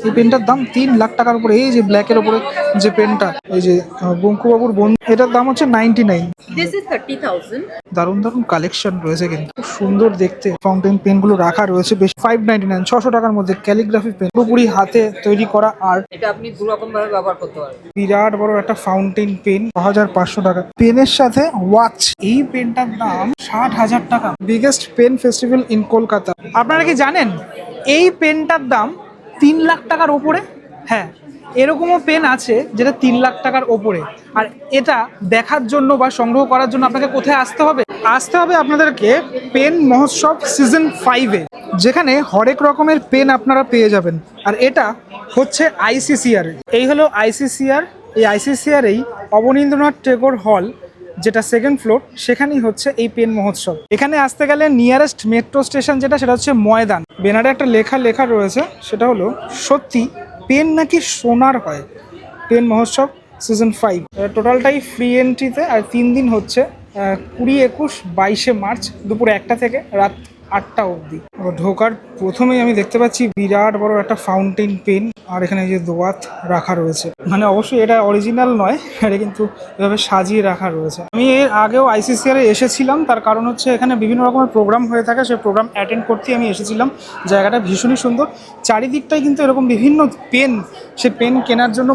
এই পেনটার দাম 3 লাখ টাকার উপরে। এই যে ব্ল্যাকের উপরে যে পেনটা, এই যে বঙ্কুবাবুর বন্ধু, এটার দাম হচ্ছে 99। This is 30,000. দারুণ দারুণ কালেকশন রয়েছে, কিন্তু খুব সুন্দর দেখতে ফাউন্টেন পেন গুলো রাখা রয়েছে বেশ। 599, 600 টাকার মধ্যে ক্যালিগ্রাফি পেন, পুরোপুরি হাতে তৈরি করা আর্ট। এটা আপনি দু রকম ভাবে ব্যবহার করতে পারবেন। বিরাট বড় একটা ফাউন্টেন পেন, 6500 টাকা। পেনের সাথে ওয়াচ, এই পেনটার দাম 60,000 টাকা। Biggest pen festival in Kolkata. আপনারা কি জানেন এই পেনটার দাম 3 লাখ টাকার ওপরে? হ্যাঁ, এরকমও পেন আছে যেটা 3 লাখ টাকার ওপরে। আর এটা দেখার জন্য বা সংগ্রহ করার জন্য আপনাকে কোথায় আসতে হবে? আসতে হবে আপনাদেরকে পেন মহোৎসব সিজন 5-এ, যেখানে হরেক রকমের পেন আপনারা পেয়ে যাবেন। আর এটা হচ্ছে আইসিসিআর। এই হলো আইসিসিআর। এই আইসিসিআর-এই অবনীন্দ্রনাথ টেগোর হল, যেটা 2nd ফ্লোর, সেখানেই হচ্ছে এই পেন মহোৎসব। এখানে আসতে গেলে নিয়ারেস্ট মেট্রো স্টেশন সেটা হচ্ছে ময়দান। ব্যানারে একটা লেখা রয়েছে, সেটা হলো সত্যি পেন নাকি সোনার হয়। পেন মহোৎসব সিজন 5 টোটালটাই ফ্রি এন্ট্রিতে, আর 3 দিন হচ্ছে 20, 21, 22 মার্চ দুপুর 1টা থেকে রাত 8টা অবধি। ঢোকার প্রথমেই আমি দেখতে পাচ্ছি বিরাট বড় একটা ফাউন্টেন পেন, আর এখানে যে দোয়াত রাখা রয়েছে, মানে অবশ্যই এটা অরিজিনাল নয়, এটা কিন্তু এভাবে সাজিয়ে রাখা রয়েছে। আমি এর আগেও আইসিসিআর এসেছিলাম, তার কারণ হচ্ছে এখানে বিভিন্ন রকমের প্রোগ্রাম হয়ে থাকে, সেই প্রোগ্রাম অ্যাটেন্ড করতে আমি এসেছিলাম। জায়গাটা ভীষণই সুন্দর, চারিদিকটাই কিন্তু এরকম বিভিন্ন পেন, সে পেন কেনার জন্য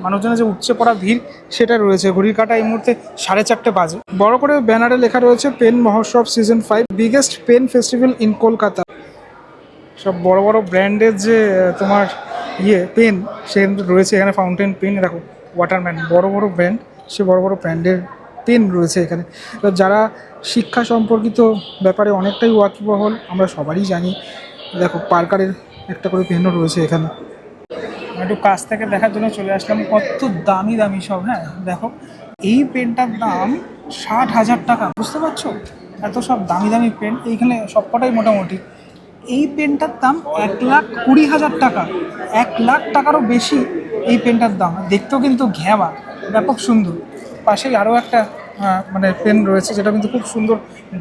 মানুষজনের যে উপচে পড়া ভিড় সেটা রয়েছে। ঘড়ির কাঁটা এই মুহূর্তে 4:30 বাজে। বড় করে ব্যানারে লেখা রয়েছে পেন মহোৎসব season 5, biggest pen festival in Kolkata. সব বড় বড় ব্র্যান্ডের যে তোমার পেন সে রয়েছে এখানে। ফাউন্টেন পেন দেখো, ওয়াটারম্যান, বড় বড় ব্র্যান্ড, সে বড় বড় ব্র্যান্ডের পেন রয়েছে এখানে। তো যারা শিক্ষা সম্পর্কিত ব্যাপারে অনেকটাই ওয়াকিবহল আমরা সবারই জানি, দেখো পার্কারের একটা করে পেনও রয়েছে এখানে। একটু কাছ থেকে দেখার জন্য চলে আসলাম, কত দামি দামি সব। হ্যাঁ দেখো, এই পেনটার দাম 60,000 টাকা। বুঝতে পারছো, এত সব দামি দামি পেন এইখানে সবকটাই মোটামুটি। এই পেনটার দাম 1,20,000 টাকা। 1 লাখ টাকারও বেশি এই পেনটার দাম। দেখতেও কিন্তু ঘ্যামা, ব্যাপক সুন্দর। পাশেই আরও একটা মানে পেন রয়েছে, যেটা কিন্তু খুব সুন্দর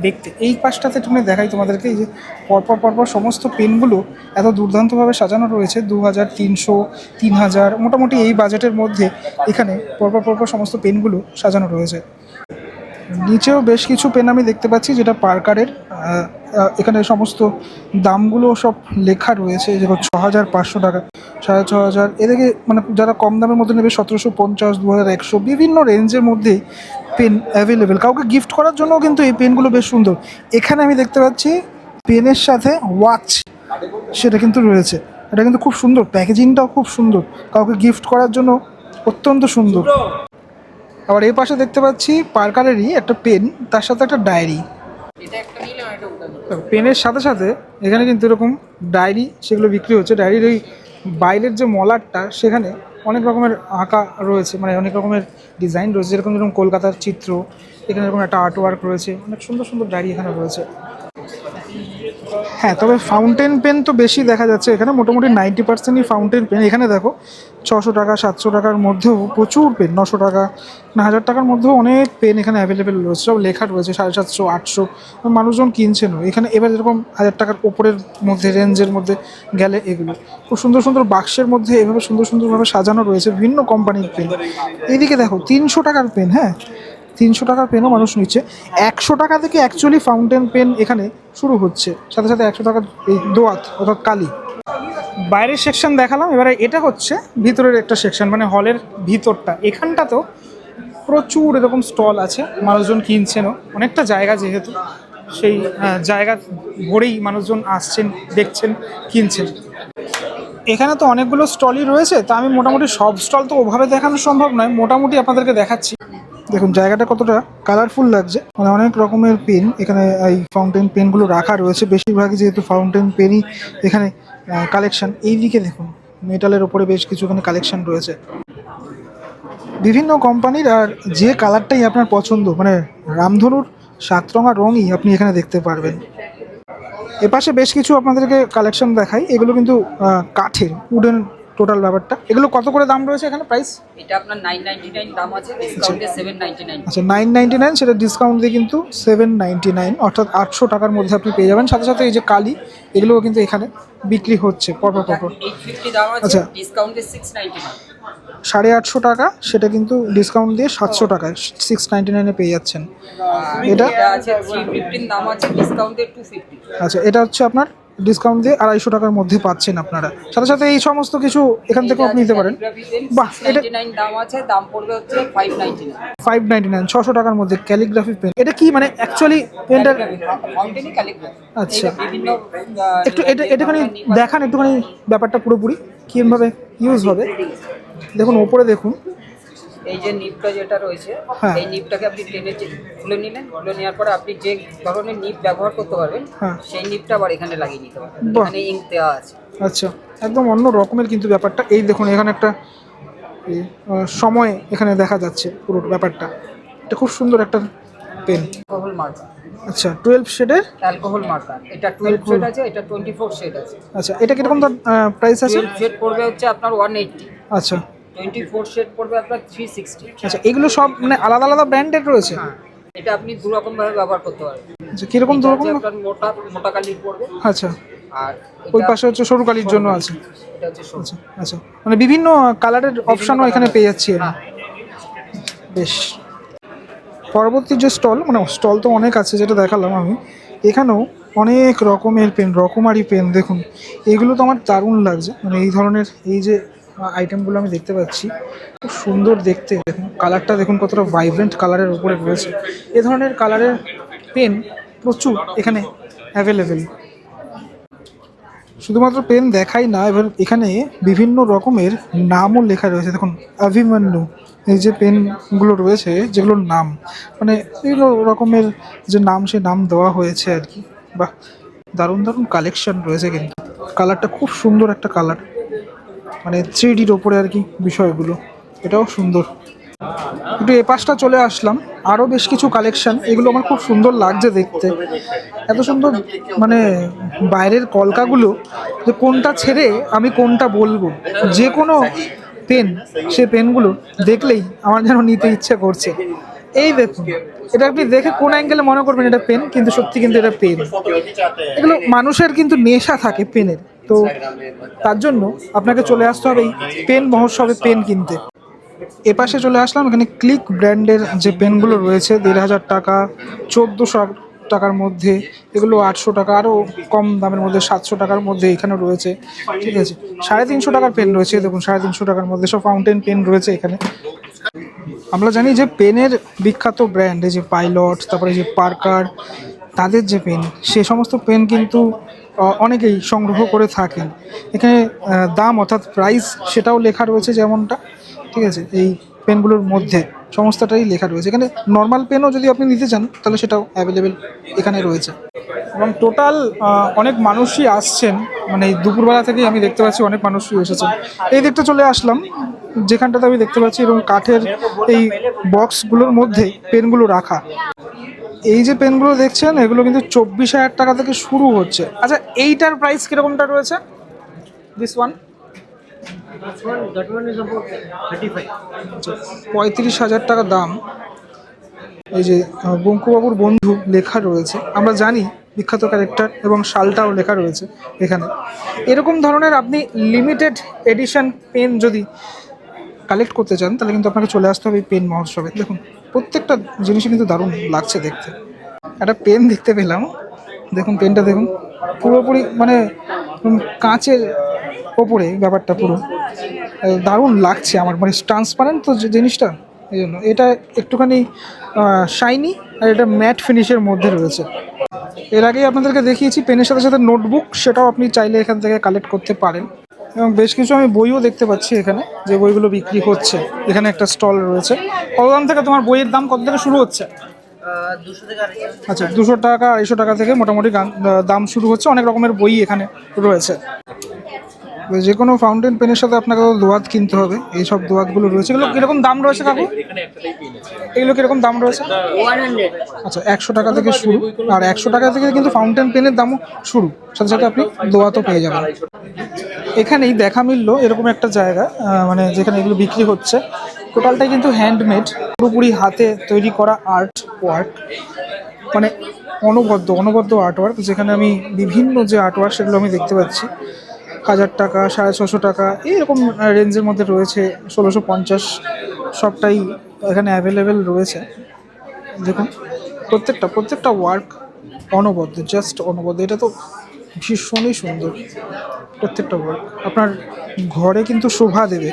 দেখতে। এই পাশটাতে তুমি দেখাই তোমাদেরকে, এই যে পরপর সমস্ত পেনগুলো এত দুর্দান্তভাবে সাজানো রয়েছে। 2,000, 300, 3,000, মোটামুটি এই বাজেটের মধ্যে এখানে পরপর সমস্ত পেনগুলো সাজানো রয়েছে। নিচেও বেশ কিছু পেন আমি দেখতে পাচ্ছি, যেটা পার্কারের। এখানে সমস্ত দামগুলো সব লেখা রয়েছে, যেরকম 6,500 টাকা, 6,500। এদিকে মানে যারা কম দামের মধ্যে নেবে 1,750, 2,100, বিভিন্ন রেঞ্জের মধ্যেই পেন অ্যাভেলেবেল। কাউকে গিফট করার জন্যও কিন্তু এই পেনগুলো বেশ সুন্দর। এখানে আমি দেখতে পাচ্ছি পেনের সাথে ওয়াচ, সেটা কিন্তু রয়েছে। এটা কিন্তু খুব সুন্দর, প্যাকেজিংটাও খুব সুন্দর, কাউকে গিফট করার জন্য অত্যন্ত সুন্দর। আবার এই পাশে দেখতে পাচ্ছি পার্কারেরই একটা পেন, তার সাথে একটা ডায়েরি। পেনের সাথে সাথে এখানে কিন্তু এরকম ডায়েরি সেগুলো বিক্রি হচ্ছে। ডায়েরির ওই বাইরের যে মলারটা, সেখানে অনেক রকমের আঁকা রয়েছে, মানে অনেক রকমের ডিজাইন রয়েছে, যেরকম কলকাতার চিত্র। এখানে এরকম একটা আর্ট ওয়ার্ক রয়েছে, অনেক সুন্দর সুন্দর ডায়েরি এখানে রয়েছে। হ্যাঁ, তবে ফাউন্টেন পেন তো বেশি দেখা যাচ্ছে এখানে, মোটামুটি 90%ই ফাউন্টেন পেন। এখানে দেখো 600 টাকা, 700 টাকার মধ্যেও প্রচুর পেন, 900 টাকা, 1,000 টাকার মধ্যেও অনেক পেন এখানে অ্যাভেলেবেল রয়েছে। সব লেখা রয়েছে 750, 800, মানুষজন কিনছেনও এখানে। এবার যেরকম 1,000 টাকার ওপরের মধ্যে রেঞ্জের মধ্যে গেলে এগুলো খুব সুন্দর সুন্দর বাক্সের মধ্যে এভাবে সুন্দরভাবে সাজানো রয়েছে বিভিন্ন কোম্পানির পেন। এইদিকে দেখো 300 টাকার পেন। হ্যাঁ, 300 টাকার পেনও মানুষ নিচ্ছে। 100 টাকা থেকে অ্যাকচুয়ালি ফাউন্টেন পেন এখানে শুরু হচ্ছে, সাথে সাথে 100 টাকার এই দোয়াত অর্থাৎ কালি। বাইরের সেকশন দেখালাম, এবারে এটা হচ্ছে ভিতরের একটা সেকশন, মানে হলের ভিতরটা। এখানটাতেও প্রচুর এরকম স্টল আছে, মানুষজন কিনছেনও। অনেকটা জায়গা যেহেতু, সেই জায়গা ভরেই মানুষজন আসছেন, দেখছেন, কিনছেন। এখানে তো অনেকগুলো স্টলই রয়েছে, তা আমি মোটামুটি সব স্টল তো ওভাবে দেখানো সম্ভব নয়, মোটামুটি আপনাদেরকে দেখাচ্ছি। দেখুন জায়গাটা কতটা কালারফুল লাগছে, মানে অনেক রকমের পেন এখানে, এই ফাউন্টেন পেনগুলো রাখা রয়েছে বেশিরভাগই, যেহেতু ফাউন্টেন পেনই এখানে কালেকশন। এই দিকে দেখুন মেটালের ওপরে বেশ কিছু এখানে কালেকশন রয়েছে বিভিন্ন কোম্পানির। আর যে কালারটাই আপনার পছন্দ, মানে রামধনুর 7 রঙা রঙই আপনি এখানে দেখতে পারবেন। এপাশে বেশ কিছু আপনাদেরকে কালেকশন দেখাই, এগুলো কিন্তু কাঠের, উডেন টোটাল ব্যাপারটা। এগুলো কত করে দাম রয়েছে এখানে প্রাইস? এটা আপনার 999 দাম আছে, ডিসকাউন্টে 799। আচ্ছা 999, সেটা ডিসকাউন্ট দিয়ে কিন্তু 799, অর্থাৎ 800 টাকার মধ্যে আপনি পেয়ে যাবেন। সাথে সাথে এই যে কালি, এগুলোও কিন্তু এখানে বিক্রি হচ্ছে পরপর পরপর। 850 দাম আছে, আচ্ছা। ডিসকাউন্টে 699। 850 টাকা, সেটা কিন্তু ডিসকাউন্ট দিয়ে 700 টাকায় 699-এ পেয়ে যাচ্ছেন। এটা এটা আছে 315 দাম আছে, ডিসকাউন্টে 250। আচ্ছা, এটা হচ্ছে আপনার ডিসকাউন্ট দিয়ে 250 টাকার মধ্যে পাচ্ছেন আপনারা। সাথে সাথে এই সমস্ত কিছু এখান থেকেও আপনি নিতে পারেন। বাহ, এটা 699 দাম আছে, দাম পড়বে হচ্ছে 599। 599, 600 টাকার মধ্যে ক্যালিগ্রাফি পেন। এটা কি মানে অ্যাকচুয়ালি পেনটার? ফাউন্টেনই ক্যালিগ্রাফি। আচ্ছা, বিভিন্ন একটু একটুখানি দেখান, একটুখানি ব্যাপারটা পুরোপুরি কীভাবে ইউজ হবে। দেখুন ওপরে দেখুন, এই যে নিপটা যেটা রয়েছে, হ্যাঁ। এই নিপটাকে আপনি টেনে খুলে নিলেন, খুলে নেওয়ার পরে আপনি যে ধরনের নিপ ব্যবহার করতে পারবেন, হ্যাঁ। সেই নিপটা আবার এখানে লাগিয়ে নিতে পারবেন। বাহ। এখানে ইঙ্ক দেওয়া আছে। আচ্ছা, একদম অন্য রকমের কিন্তু ব্যাপারটা। এই দেখুন এখানে একটা এই, সময় এখানে দেখা যাচ্ছে পুরো ব্যাপারটা। এটা খুব সুন্দর একটা পেন। Alcohol marker. আচ্ছা, 12 শেডের। অ্যালকোহল মার্কার, এটা 12 শেড আছে, এটা 24 শেড আছে। আচ্ছা, এটা কিরকম প্রাইস আছে? 12 শেড পড়বে হচ্ছে আপনার 180, আচ্ছা 24 শেড পড়বে আপনার 360। আচ্ছা, এগুলো সব মানে আলাদা আলাদা ব্র্যান্ডের রয়েছে? হ্যাঁ, এটা আপনি দু রকম ভাবে ব্যবহার করতে পারবেন। আচ্ছা, কিরকম দু এটা রকম? হচ্ছে আপনার মোটা মোটা কালির পড়বে, আচ্ছা, আর ওই এটা পাশে হচ্ছে সরু কালির জন্য আছে। এটা হচ্ছে সরু। আচ্ছা আচ্ছা, মানে বিভিন্ন কালারের অপশনও এখানে পেয়ে যাচ্ছি আমি। হ্যাঁ। বেশ। পরবর্তী যে স্টল, মানে স্টল তো অনেক আছে যেটা দেখালাম আমি, এখানেও অনেক রকমের পেন, রকমারি পেন। দেখুন এগুলো তো আমার দারুণ লাগছে, মানে এই ধরনের এই যে আইটেমগুলো আমি দেখতে পাচ্ছি, খুব সুন্দর দেখতে। দেখুন কালারটা দেখুন কতটা ভাইব্রেন্ট কালারের উপরে রয়েছে। এ ধরনের কালারের পেন প্রচুর এখানে অ্যাভেলেবেল। শুধুমাত্র পেন দেখাই না, এবার এখানে বিভিন্ন রকমের নামও লেখা রয়েছে। দেখুন অভিমন্যু, এই যে পেনগুলো রয়েছে যেগুলোর নাম, মানে বিভিন্ন রকমের যে নাম, সে নাম দেওয়া হয়েছে আর কি। বাহ, দারুণ দারুণ কালেকশন রয়েছে কিন্তু। কালারটা খুব সুন্দর একটা কালার, মানে 3Dর ওপরে আর কি বিষয়গুলো, এটাও সুন্দর। একটু এ পাশটা চলে আসলাম, আরও বেশ কিছু কালেকশন, এগুলো আমার খুব সুন্দর লাগছে দেখতে। এত সুন্দর মানে বাইরের কলকাগুলো, যে কোনটা ছেড়ে আমি কোনটা বলবো। যে কোনো পেন, সে পেনগুলো দেখলেই আমার যেন নিতে ইচ্ছে করছে। এই দেখুন, এটা আপনি দেখে কোন অ্যাঙ্গেলে মনে করবেন এটা পেন, কিন্তু সত্যি কিন্তু এটা পেন। এগুলো মানুষের কিন্তু নেশা থাকে পেনের, তো তার জন্য আপনাকে চলে আসতে হবে এই পেন মহোৎসবে পেন কিনতে। এপাশে চলে আসলাম, এখানে ক্লিক ব্র্যান্ডের যে পেনগুলো রয়েছে 1500 টাকা, 1400 টাকার মধ্যে, এগুলো 800 টাকা, আরও কম দামের মধ্যে 700 টাকার মধ্যে এখানে রয়েছে। ঠিক আছে, 350 টাকার পেন রয়েছে। দেখুন 350 টাকার মধ্যে সব ফাউন্টেন পেন রয়েছে এখানে। আমরা জানি যে পেনের বিখ্যাত ব্র্যান্ড এই যে পাইলট, তারপরে যে পার্কার, তাদের যে পেন, সে সমস্ত পেন কিন্তু অনেকেই সংগ্রহ করে থাকেন। এখানে দাম অর্থাৎ প্রাইস সেটাও লেখা রয়েছে যেমনটা। ঠিক আছে, এই পেনগুলোর মধ্যে সমস্তটাই লেখা রয়েছে। এখানে নর্মাল পেনও যদি আপনি নিতে চান তাহলে সেটাও অ্যাভেলেবেল এখানে রয়েছে। এবং টোটাল অনেক মানুষই আসছেন, মানে এই দুপুরবেলা থেকেই আমি দেখতে পাচ্ছি অনেক মানুষই এসেছেন। এই দিকটা চলে আসলাম, যেখানটাতে আমি দেখতে পাচ্ছি এবং কাঠের এই বক্সগুলোর মধ্যে পেনগুলো রাখা। এই যে পেনগুলো দেখছেন, এগুলো কিন্তু 24,000 টাকা থেকে শুরু হচ্ছে। আচ্ছা, এইটার প্রাইস কীরকমটা রয়েছে? দিস ওয়ান 35,000 টাকা দাম। এই যে বঙ্কুবাবুর বন্ধু লেখা রয়েছে, আমরা জানি বিখ্যাত ক্যারেক্টার, এবং সালটাও লেখা রয়েছে এখানে। এরকম ধরনের আপনি লিমিটেড এডিশন পেন যদি কালেক্ট করতে চান তাহলে কিন্তু আপনাকে চলে আসতে হবে এই পেন মহোৎসবে। দেখুন প্রত্যেকটা জিনিসই কিন্তু দারুণ লাগছে দেখতে। একটা পেন দেখতে পেলাম, দেখুন পেনটা দেখুন পুরোপুরি মানে কাঁচের ওপরে ব্যাপারটা, পুরো দারুণ লাগছে আমার, মানে ট্রান্সপারেন্ট তো যে জিনিসটা, এই জন্য এটা একটুখানি শাইনি, আর এটা ম্যাট ফিনিশের মধ্যে রয়েছে। এর আগেই আপনাদেরকে দেখিয়েছি পেনের সাথে সাথে নোটবুক, সেটাও আপনি চাইলে এখান থেকে কালেক্ট করতে পারেন। এবং বেশ কিছু আমি বইও দেখতে পাচ্ছি এখানে, যে বইগুলো বিক্রি হচ্ছে। এখানে একটা স্টল রয়েছে। কত দাম থেকে তোমার বইয়ের দাম কত থেকে শুরু হচ্ছে? 200 থেকে 250। আচ্ছা, 200 টাকা 250 টাকা থেকে মোটামুটি দাম শুরু হচ্ছে। অনেক রকমের বই এখানে রয়েছে। যে কোনো ফাউন্টেন পেনের সাথে আপনাকে দোয়াত কিনতে হবে। এই সব দোয়াতগুলো রয়েছে। এগুলো কীরকম দাম রয়েছে কাকু? এগুলো কীরকম দাম রয়েছে? 100। আচ্ছা, 100 টাকা থেকে শুরু, আর 100 টাকা থেকে কিন্তু ফাউন্টেন পেনের দামও শুরু। সাথে সাথে আপনি দোয়াতও পেয়ে যাবেন। এখানেই দেখা মিলল এরকম একটা জায়গা, মানে যেখানে এগুলো বিক্রি হচ্ছে। টোটালটাই কিন্তু হ্যান্ডমেড, পুরোপুরি হাতে তৈরি করা আর্ট ওয়ার্ক, মানে অনবদ্য আর্ট ওয়ার্ক। যেখানে আমি বিভিন্ন যে আর্ট ওয়ার্ক সেগুলো আমি দেখতে পাচ্ছি 1000 টাকা, 650 টাকা এইরকম রেঞ্জের মধ্যে রয়েছে, 1650, সবটাই এখানে অ্যাভেলেবেল রয়েছে। দেখুন প্রত্যেকটা ওয়ার্ক অনবদ্য, জাস্ট অনবদ্য। এটা তো ভীষণই সুন্দর। প্রত্যেকটা ওয়ার্ক আপনার ঘরে কিন্তু শোভা দেবে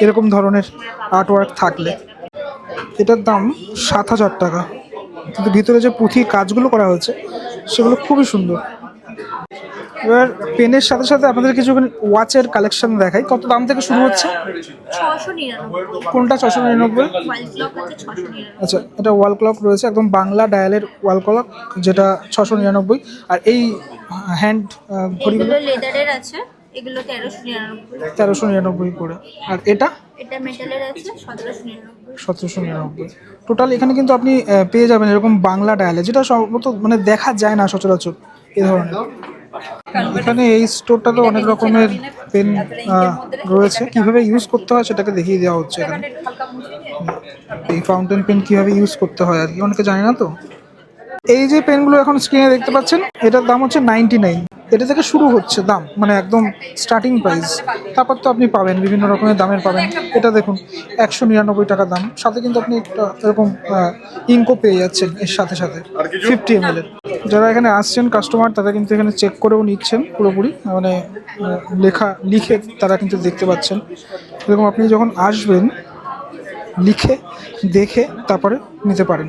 এরকম ধরনের আর্ট ওয়ার্ক থাকলে। এটার দাম 7000 টাকা, কিন্তু ভিতরে যে পুঁথি কাজগুলো করা হয়েছে সেগুলো খুবই সুন্দর। এবার পেনের সাথে সাথে আপনাদের কিছু ওয়াচের কালেকশন দেখাই। কত দাম থেকে শুরু হচ্ছে? 699। কোনটা 699? ওয়াল ক্লক আছে 699। আচ্ছা, এটা ওয়াল ক্লক রয়েছে, একদম বাংলা ডায়ালের ওয়াল ক্লক, যেটা 699। আর এই হ্যান্ড ঘড়িগুলো এগুলো লেদারের আছে, এগুলো 1399। 1399 করে। আর এটা এটা মেটালের আছে 1799। 1799। টোটাল এখানে কিন্তু আপনি পেয়ে যাবেন এরকম বাংলা ডায়ালে, যেটা সম্ভবত মানে দেখা যায় না সচরাচর এ ধরনের। এখানে এই স্টোরটাতে অনেক রকমের পেন রয়েছে, কিভাবে ইউজ করতে হয় সেটাকে দেখিয়ে দেওয়া হচ্ছে এখানে। এই ফাউন্টেন পেন কিভাবে ইউজ করতে হয় আর কি, অনেকে জানে না তো। এই যে পেনগুলো এখন স্ক্রিনে দেখতে পাচ্ছেন, এটার দাম হচ্ছে 99। এটা থেকে শুরু হচ্ছে দাম, মানে একদম স্টার্টিং প্রাইস। তারপর তো আপনি পাবেন বিভিন্ন রকমের দামের পাবেন। এটা দেখুন 199 টাকা দাম, সাথে কিন্তু আপনি একটা এরকম ইঙ্কও পেয়ে যাচ্ছেন এর সাথে সাথে 50 ml এর। যারা এখানে আসছেন কাস্টমার, তারা কিন্তু এখানে চেক করেও নিচ্ছেন পুরোপুরি, মানে লিখে তারা কিন্তু দেখতে পাচ্ছেন। এরকম আপনি যখন আসবেন লিখে দেখে তারপরে নিতে পারেন।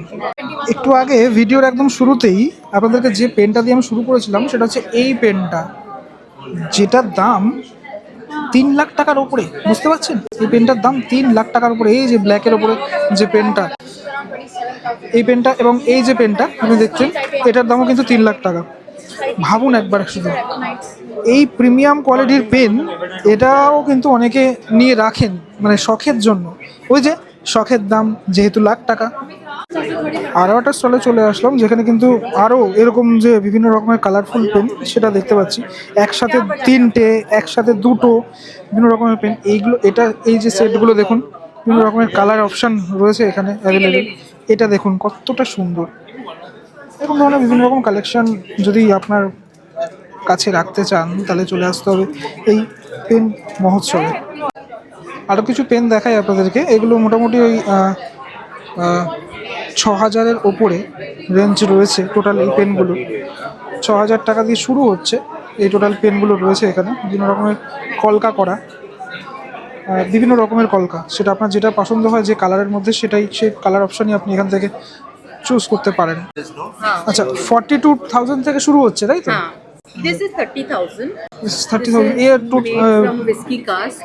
একটু আগে ভিডিওর একদম শুরুতেই আপনাদেরকে যে পেনটা দিয়ে আমি শুরু করেছিলাম সেটা হচ্ছে এই পেনটা, যেটার দাম 3 লাখ টাকার উপরে। বুঝতে পারছেন, এই পেনটার দাম 3 লাখ টাকার উপরে। এই যে ব্ল্যাকের উপরে যে পেনটা, এই পেনটা এবং এই যে পেনটা আপনি দেখছেন, এটার দামও কিন্তু 3 লাখ টাকা। ভাবুন একবার শুধু, এই প্রিমিয়াম কোয়ালিটির পেন এটাও কিন্তু অনেকে নিয়ে রাখেন মানে শখের জন্য। ওই যে শখের দাম যেহেতু লাখ টাকা। আরও একটা স্টলে চলে আসলাম, যেখানে কিন্তু আরও এরকম যে বিভিন্ন রকমের কালারফুল পেন সেটা দেখতে পাচ্ছি। একসাথে 3টে, একসাথে 2টো বিভিন্ন রকমের পেন। এইগুলো এই যে সেটগুলো দেখুন, বিভিন্ন রকমের কালার অপশান রয়েছে এখানে অ্যাভেলেবেল। এটা দেখুন কতটা সুন্দর। এরকম ধরনের বিভিন্ন রকম কালেকশন যদি আপনার কাছে রাখতে চান তাহলে চলে আসতে হবে এই পেন মহোৎসবে। আরও কিছু পেন দেখাই আপনাদেরকে। এগুলো মোটামুটি ওই 6000-এর ওপরে রেঞ্জ রয়েছে। টোটাল এই পেনগুলো 6000 টাকা দিয়ে শুরু হচ্ছে। এই টোটাল পেনগুলো রয়েছে এখানে, বিভিন্ন রকমের কলকা করা, বিভিন্ন রকমের কলকা। সেটা আপনার যেটা পছন্দ হয় যে কালারের মধ্যে, সেই কালার অপশানই আপনি এখান থেকে চুজ করতে পারেন। আচ্ছা, 42,000 থেকে শুরু হচ্ছে, তাই তো? This is 30,000. 30,000 This এর is made from whiskey cask,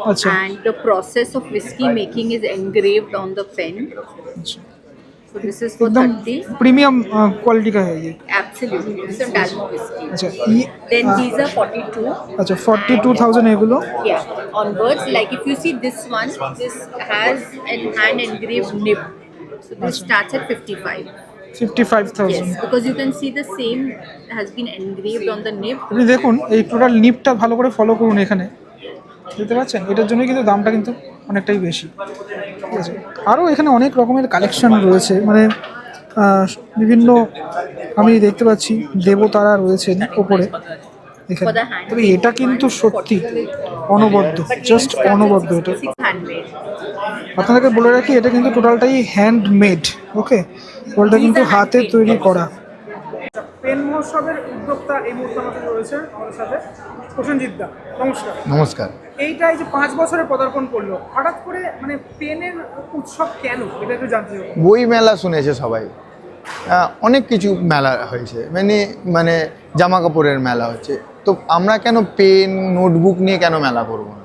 আচ্ছা and the process of whiskey making is engraved on the pen. আচ্ছা, So this is for एकदम 30. प्रीमियम क्वालिटी का है ये। Absolutely, this is Dalma whiskey. अच्छा ये Then these are 42. अच्छा 42,000 এগুলো। Yeah, onwards. Like if you see this one, this has an hand engraved nib. So this starts at 55. 55,000। Yes, because you can see the same has been engraved on the nib. আপনি দেখুন এই total নিপটা ভালো করে follow করুন এখানে, দেখতে পাচ্ছেন? এটার জন্য কিন্তু দামটা কিন্তু অনেকটাই বেশি। ঠিক আছে, আরও এখানে অনেক রকমের কালেকশন রয়েছে, মানে বিভিন্ন আমি দেখতে পাচ্ছি দেবতারা রয়েছেন ওপরে এখানে। তবে এটা কিন্তু সত্যি অনবদ্য, জাস্ট অনবদ্য। এটা Handmade. আপনাদেরকে বলে রাখি, এটা কিন্তু টোটালটাই হ্যান্ডমেড। ওকে, ওটা কিন্তু হাতে তৈরি করা। পেন মহোৎসবের উদ্যোক্তা এই মুহূর্তে আমাদের রয়েছে আমাদের সাথে প্রসেনজিৎ দা। নমস্কার। নমস্কার। এইটা এই যে 5 বছরে পদার্পণ করলো, হঠাৎ করে মানে পেনের উৎসব কেন, এটা একটু জানতে চাই। বই মেলা শুনেছে সবাই, অনেক কিছু মেলা হয়েছে, মানে জামা কাপড়ের মেলা হচ্ছে, তো আমরা কেন পেন নোটবুক নিয়ে কেন মেলা করবো না?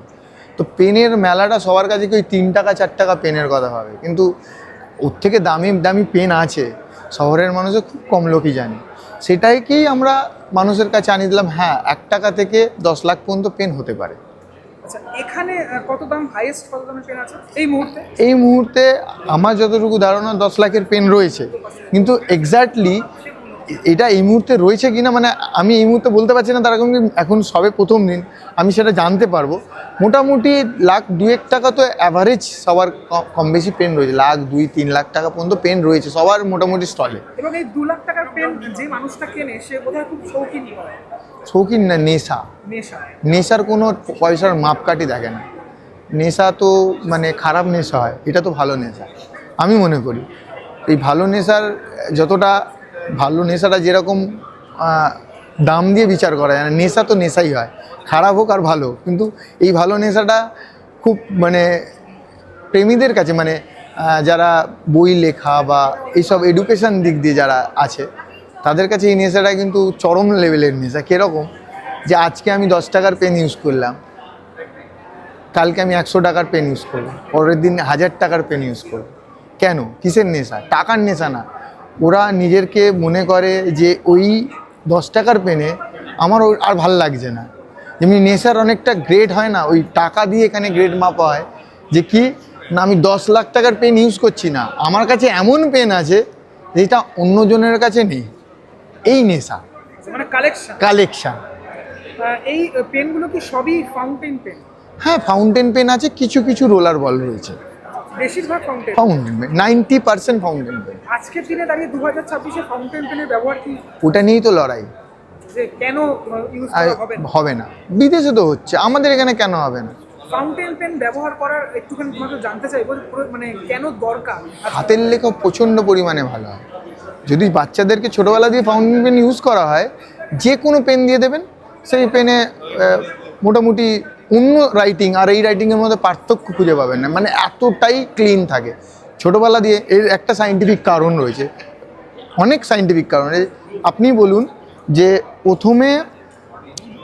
তো পেনের মেলাটা সবার কাছে কি ওই 3 টাকা 4 টাকা পেনের কথা ভাবে, কিন্তু ওর থেকে দামি দামি পেন আছে, শহরের মানুষও খুব কম লোকই জানে। সেটাইকেই আমরা মানুষের কাছে আনিয়ে দিলাম। হ্যাঁ, 1 টাকা থেকে 10 লাখ পর্যন্ত পেন হতে পারে। আচ্ছা, এখানে কত দাম, হাইয়েস্ট কত দামের পেন আছে এই মুহূর্তে? এই মুহূর্তে আমার যতটুকু ধারণা 10 লাখের পেন রয়েছে, কিন্তু এক্স্যাক্টলি এটা এই মুহূর্তে রয়েছে কিনা মানে আমি এই মুহূর্তে বলতে পারছি না, তার কারণ এখন সবে প্রথম দিন আমি সেটা জানতে পারবো। মোটামুটি 1,02,1 টাকা তো অ্যাভারেজ সবার কম বেশি পেন রয়েছে, 1,02-3 লাখ টাকা পর্যন্ত পেন রয়েছে সবার মোটামুটি স্টলে। এবং এই 2 লাখ টাকার পেন যে মানুষটা কেনে সে বোধহয় খুব শৌখিন হয়। শৌখিন না, নেশা। নেশার কোনো পয়সার মাপকাঠি দেখে না। নেশা তো মানে খারাপ নেশা হয়, এটা তো ভালো নেশা আমি মনে করি। এই ভালো নেশার যতটা ভালো নেশাটা যেরকম দাম দিয়ে বিচার করা যায় না, নেশা তো নেশাই হয়, খারাপ হোক আর ভালো। কিন্তু এই ভালো নেশাটা খুব মানে প্রেমীদের কাছে, মানে যারা বই লেখা বা এইসব এডুকেশন দিক দিয়ে যারা আছে তাদের কাছে এই নেশাটা কিন্তু চরম লেভেলের নেশা। কীরকম যে আজকে আমি 10 টাকার পেন ইউজ করলাম, কালকে আমি 100 টাকার পেন ইউজ করলাম, পরের দিন 1000 টাকার পেন ইউজ করলাম। কেন? কিসের নেশা? টাকার নেশা না। ওরা নিজেরকে মনে করে যে ওই 10 টাকার পেনে আমার আর ভাল লাগছে না। যেমনি নেশার অনেকটা গ্রেড হয় না, ওই টাকা দিয়ে এখানে গ্রেড মাপা হয় যে কি না আমি 10 লাখ টাকার পেন ইউজ করছি না, আমার কাছে এমন পেন আছে যেটা অন্যজনের কাছে নেই। এই নেশা মানে কালেকশন। এই পেনগুলো কি সবই ফাউন্টেন পেন? হ্যাঁ, ফাউন্টেন পেন আছে, কিছু কিছু রোলার বল রয়েছে। বেশিরভাগ ফাউন্টেন পেন 90% ফাউন্টেন পেন। আজকের দিনে দাঁড়িয়ে 2026-এ ফাউন্টেন পেনের ব্যবহার কি? ওটা নিয়েই তো লড়াই, যে কেন ইউজ করা হবে না। বিদেশে তো হচ্ছে, আমাদের এখানে কেন হবে না? ফাউন্টেন পেন ব্যবহার করার একটুখানি তোমাকে জানতে চাই, মানে কেন দরকার? হাতের লেখা প্রচণ্ড পরিমাণে ভালো হয়। যদি বাচ্চাদেরকে ছোটোবেলা দিয়ে ফাউন্টেন পেন ইউজ করা হয়, যে কোনো পেন দিয়ে দেবেন, সেই পেনে মোটামুটি অন্য রাইটিং আর এই রাইটিংয়ের মধ্যে পার্থক্য খুঁজে পাবেন না, মানে এতটাই ক্লিন থাকে ছোটোবেলা দিয়ে। এর একটা সায়েন্টিফিক কারণ রয়েছে, অনেক সায়েন্টিফিক কারণ। আপনি বলুন যে প্রথমে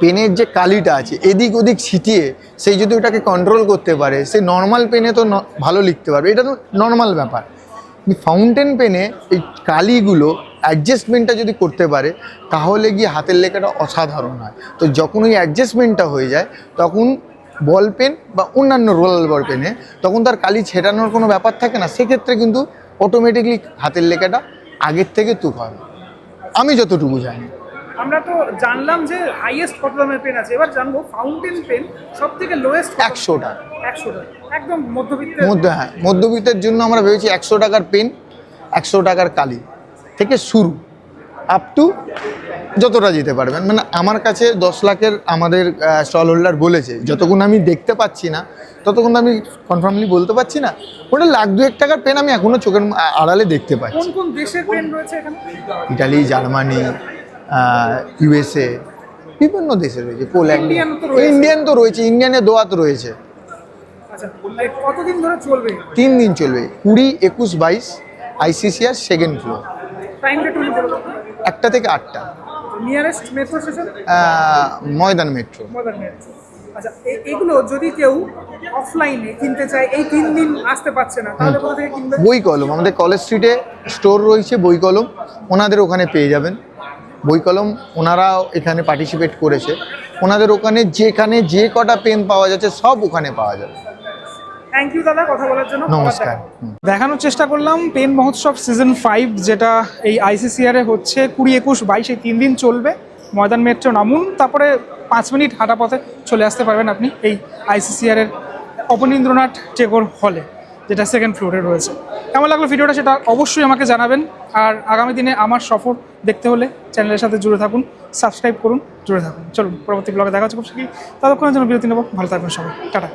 পেনের যে কালিটা আছে এদিক ওদিক ছিটিয়ে সেই যদি ওটাকে কন্ট্রোল করতে পারে, সেই নর্মাল পেনে তো ভালো লিখতে পারবে, এটা তো নর্মাল ব্যাপার। ফাউন্টেন পেনে এই কালিগুলো অ্যাডজাস্টমেন্টটা যদি করতে পারে তাহলে গিয়ে হাতের লেখাটা অসাধারণ হয়। তো যখন ওই অ্যাডজাস্টমেন্টটা হয়ে যায় তখন বল পেন বা অন্যান্য রোলার বল পেনে তখন তার কালি ছেটানোর কোনো ব্যাপার থাকে না, সেক্ষেত্রে কিন্তু অটোমেটিকলি হাতের লেখাটা আগের থেকে তুক হবে, আমি যতটুকু জানি। আমরা তো জানলাম যে হাইয়েস্ট কত দামের পেন আছে, এবার জানবো ফাউন্টেন পেন সব থেকে লোয়েস্ট 100 টাকা। 100 টাকা একদম হ্যাঁ, মধ্যবিত্তের জন্য আমরা ভেবেছি 100 টাকার পেন, 100 টাকার কালি থেকে শুরু আপ টু যতটা যেতে পারবেন। মানে আমার কাছে 10 লাখের আমাদের স্টল হোল্ডার বলেছে, যতক্ষণ আমি দেখতে পাচ্ছি না ততক্ষণ আমি কনফার্মলি বলতে পারছি না। ওটা 1,02,1 টাকার পেন আমি এখনও চোখের আড়ালে দেখতে পাচ্ছি। কোন কোন দেশের পেন রয়েছে এখানে? ইটালি, জার্মানি, USA, বিভিন্ন দেশে রয়েছে, পোল্যান্ড, ইন্ডিয়ান তো রয়েছে, ইন্ডিয়ানের দোয়াত রয়েছে। আচ্ছা, কতদিন ধরে চলবে? 3 দিন চলবে, 20, 21, 22 ICCR সেকেন্ড ফ্লোর, টাইমটা একটু বলুন। 1টা থেকে 8টা। Nearest metro station? Maidan metro. আচ্ছা, এগুলো যদি কেউ অফলাইনে কিনতে চায়, এই 3 দিন আসতে পারছে না, তাহলে কোথা থেকে কিনবে? বই কলম, আমাদের কলেজ স্ট্রিটে স্টোর রয়েছে বই কলম, ওনাদের ওখানে পেয়ে যাবেন। বই কলম ওনারাও এখানে পার্টিসিপেট করেছে, ওনাদের ওখানে যেখানে যে কটা পেন পাওয়া যাচ্ছে সব ওখানে পাওয়া যাবে। থ্যাংক ইউ দাদা কথা বলার জন্য। নমস্কার। দেখানোর চেষ্টা করলাম পেন মহোৎসব সিজন 5, যেটা এই ICCR এ হচ্ছে 20, 21, 22 এই 3 দিন চলবে। ময়দান মেট্রো নামুন, তারপরে 5 মিনিট হাঁটা পথে চলে আসতে পারবেন আপনি এই ICCR এর অবনীন্দ্রনাথ টেগোর হলে, যেটা সেকেন্ড ফ্লোরে রয়েছে। কেমন লাগলো ভিডিওটা সেটা অবশ্যই আমাকে জানাবেন। আর আগামী দিনে আমার সফর দেখতে হলে চ্যানেলের সাথে জুড়ে থাকুন, সাবস্ক্রাইব করুন, জুড়ে থাকুন। চলুন পরবর্তী ব্লগে দেখা হচ্ছে খুব শীঘ্রই, ততক্ষণের জন্য বিরতি নেব। ভালো থাকবেন সবাই, টাটা।